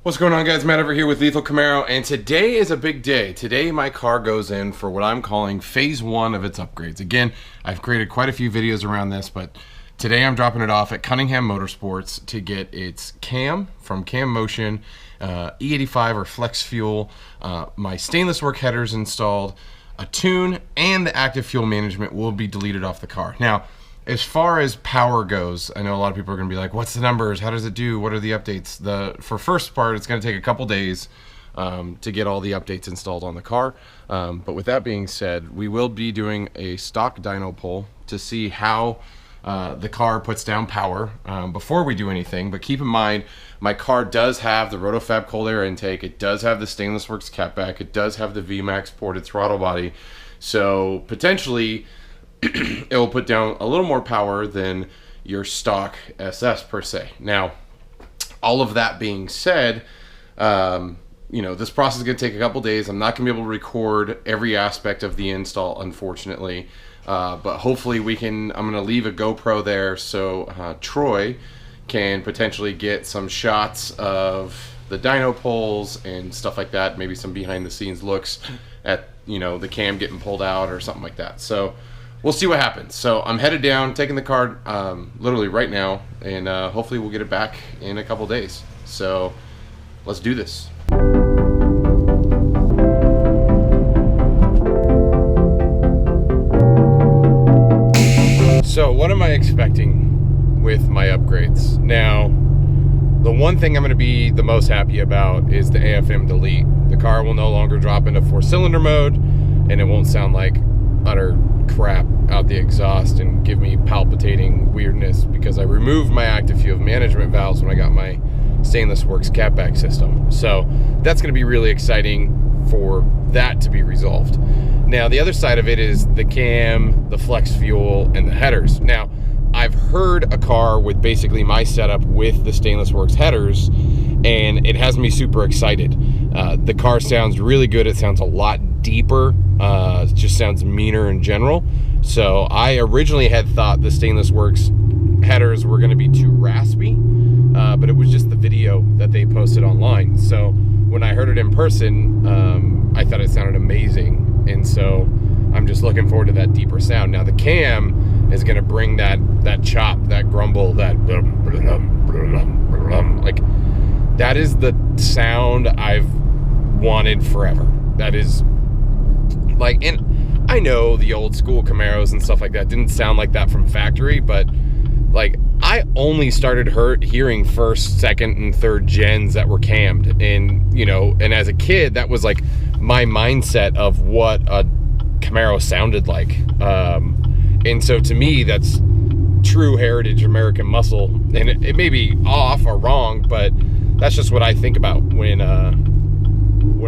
What's going on, guys? Matt over here with Lethal Camaro, and today is a big day. Today my car goes in for what I'm calling phase one of its upgrades. Again, I've created quite a few videos around this, but today I'm dropping it off at Cunningham Motorsports to get its cam from Cam Motion, E85 or flex fuel, my stainless work headers installed, a tune, and the active fuel management will be deleted off the car. Now, as far as power goes, I know a lot of people are going to be like, what's the numbers? How does it do? What are the updates? For first part, it's going to take a couple days to get all the updates installed on the car. But with that being said, we will be doing a stock dyno pull to see how the car puts down power before we do anything. But keep in mind, my car does have the Rotofab cold air intake. It does have the Stainless Works catback. It does have the VMAX ported throttle body. So potentially it will put down a little more power than your stock SS per se. Now, all of that being said, this process is going to take a couple days. I'm not going to be able to record every aspect of the install, unfortunately, but hopefully I'm going to leave a GoPro there so Troy can potentially get some shots of the dyno pulls and stuff like that, maybe some behind the scenes looks at the cam getting pulled out or something like that. So we'll see what happens. So I'm headed down, taking the car literally right now, and hopefully we'll get it back in a couple days. So let's do this. So what am I expecting with my upgrades? Now, the one thing I'm going to be the most happy about is the AFM Delete. The car will no longer drop into 4-cylinder mode, and it won't sound like utter crap out the exhaust and give me palpitating weirdness because I removed my active fuel management valves when I got my Stainless Works catback system. So that's going to be really exciting for that to be resolved. Now, the other side of it is the cam, the flex fuel, and the headers. Now, I've heard a car with basically my setup with the Stainless Works headers, and it has me super excited. The car sounds really good. It sounds a lot deeper. It just sounds meaner in general. So I originally had thought the Stainless Works headers were going to be too raspy, but it was just the video that they posted online. So when I heard it in person, I thought it sounded amazing. And so I'm just looking forward to that deeper sound. Now the cam is going to bring that chop, that grumble, that like, that is the sound I've wanted forever. That is like, and I know the old school Camaros and stuff like that didn't sound like that from factory, but like, I only started hearing first, second, and third gens that were cammed, and and as a kid, that was like my mindset of what a Camaro sounded like. And so to me, that's true heritage American muscle, and it may be off or wrong, but that's just what I think about when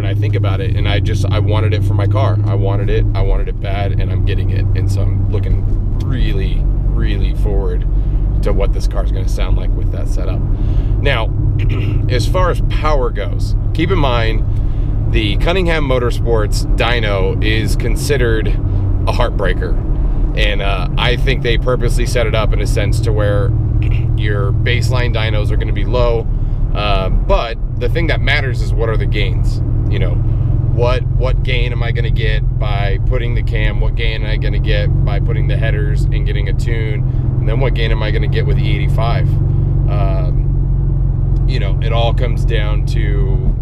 I think about it. And I wanted it for my car. I wanted it bad, and I'm getting it. And so I'm looking really, really forward to what this car is going to sound like with that setup. Now, as far as power goes, keep in mind the Cunningham Motorsports dyno is considered a heartbreaker. And I think they purposely set it up in a sense to where your baseline dynos are going to be low. But the thing that matters is what are the gains? What gain am I going to get by putting the cam? What gain am I going to get by putting the headers and getting a tune? And then what gain am I going to get with the E85? It all comes down to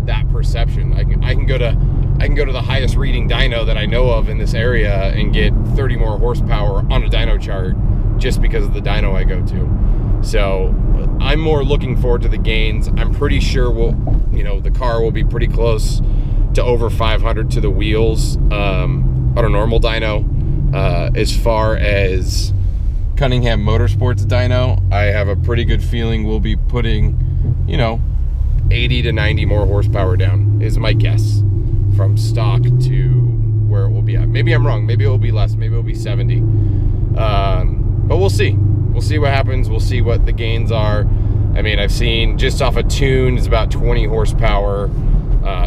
that perception. I can go to the highest reading dyno that I know of in this area and get 30 more horsepower on a dyno chart just because of the dyno I go to. So I'm more looking forward to the gains. I'm pretty sure the car will be pretty close to over 500 to the wheels on a normal dyno. As far as Cunningham Motorsports dyno, I have a pretty good feeling we'll be putting 80 to 90 more horsepower down is my guess from stock to where it will be at. Maybe I'm wrong. Maybe it will be less. Maybe it will be 70. But we'll see. We'll see what happens. We'll see what the gains are. I mean, I've seen just off a tune, it's about 20 horsepower.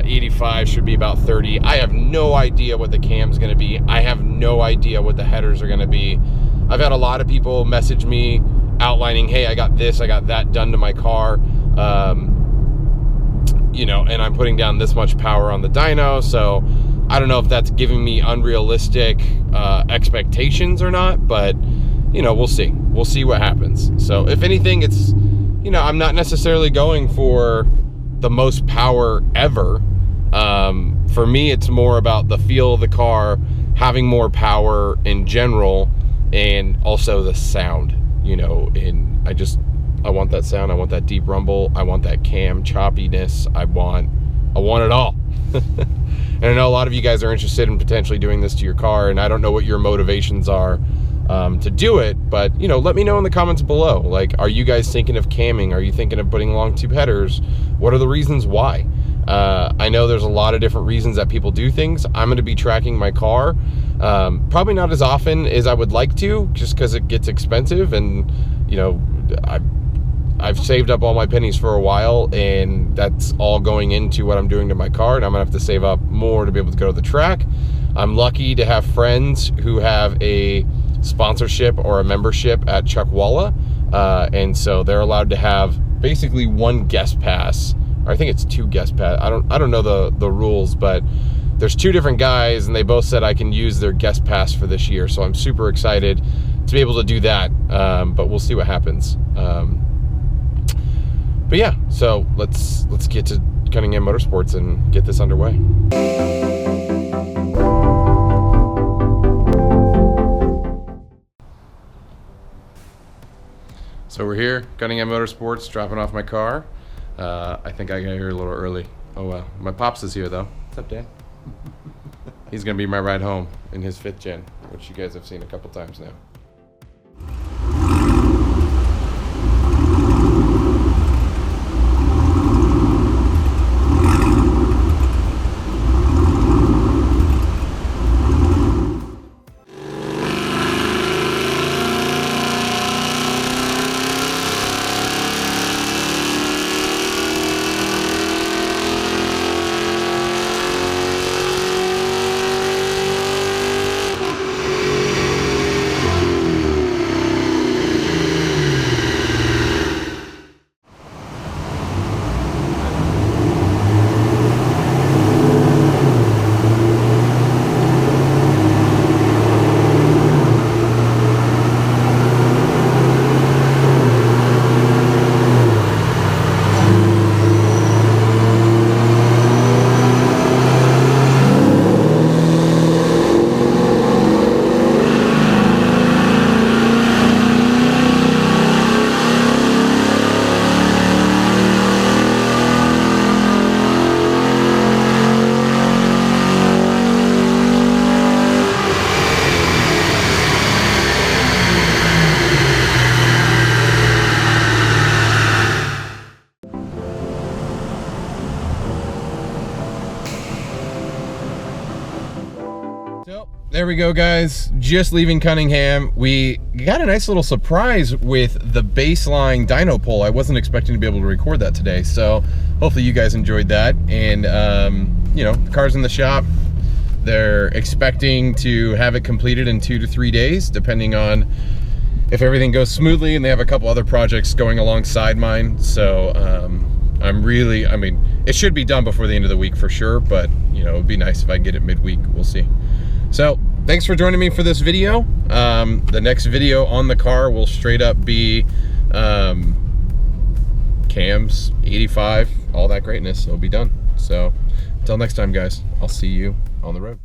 85 should be about 30. I have no idea what the cam's going to be. I have no idea what the headers are going to be. I've had a lot of people message me outlining, hey, I got this, I got that done to my car. you know, and I'm putting down this much power on the dyno, so I don't know if that's giving me unrealistic expectations or not, but, you know, we'll see. We'll see what happens. So if anything, it's, you know, I'm not necessarily going for the most power ever. For me, it's more about the feel of the car, having more power in general, and also the sound, you know, and I want that sound. I want that deep rumble. I want that cam choppiness. I want it all. And I know a lot of you guys are interested in potentially doing this to your car, and I don't know what your motivations are to do it, but, you know, let me know in the comments below. Like, are you guys thinking of camming? Are you thinking of putting long tube headers? What are the reasons why? I know there's a lot of different reasons that people do things. I'm going to be tracking my car, probably not as often as I would like to, just because it gets expensive, and, you know, I've saved up all my pennies for a while, and that's all going into what I'm doing to my car, and I'm gonna have to save up more to be able to go to the track. I'm lucky to have friends who have a sponsorship or a membership at Chuckwalla, and so they're allowed to have basically one guest pass, or I think it's 2 guest pass. I don't know the rules, but there's 2 different guys, and they both said I can use their guest pass for this year, so I'm super excited to be able to do that, but we'll see what happens. But yeah, so let's get to Cunningham Motorsports and get this underway. So we're here, Cunningham Motorsports, dropping off my car. I think I got here a little early. Oh well, my pops is here though. What's up, Dad? He's gonna be my ride home in his 5th gen, which you guys have seen a couple times now. There we go, guys. Just leaving Cunningham. We got a nice little surprise with the baseline dyno pull. I wasn't expecting to be able to record that today, so hopefully you guys enjoyed that. And you know, the car's in the shop. They're expecting to have it completed in 2 to 3 days, depending on if everything goes smoothly, and they have a couple other projects going alongside mine. So I mean, it should be done before the end of the week for sure, but you know, it'd be nice if I get it midweek. We'll see. So thanks for joining me for this video. The next video on the car will straight up be cams, 85, all that greatness. It'll be done. So until next time, guys, I'll see you on the road.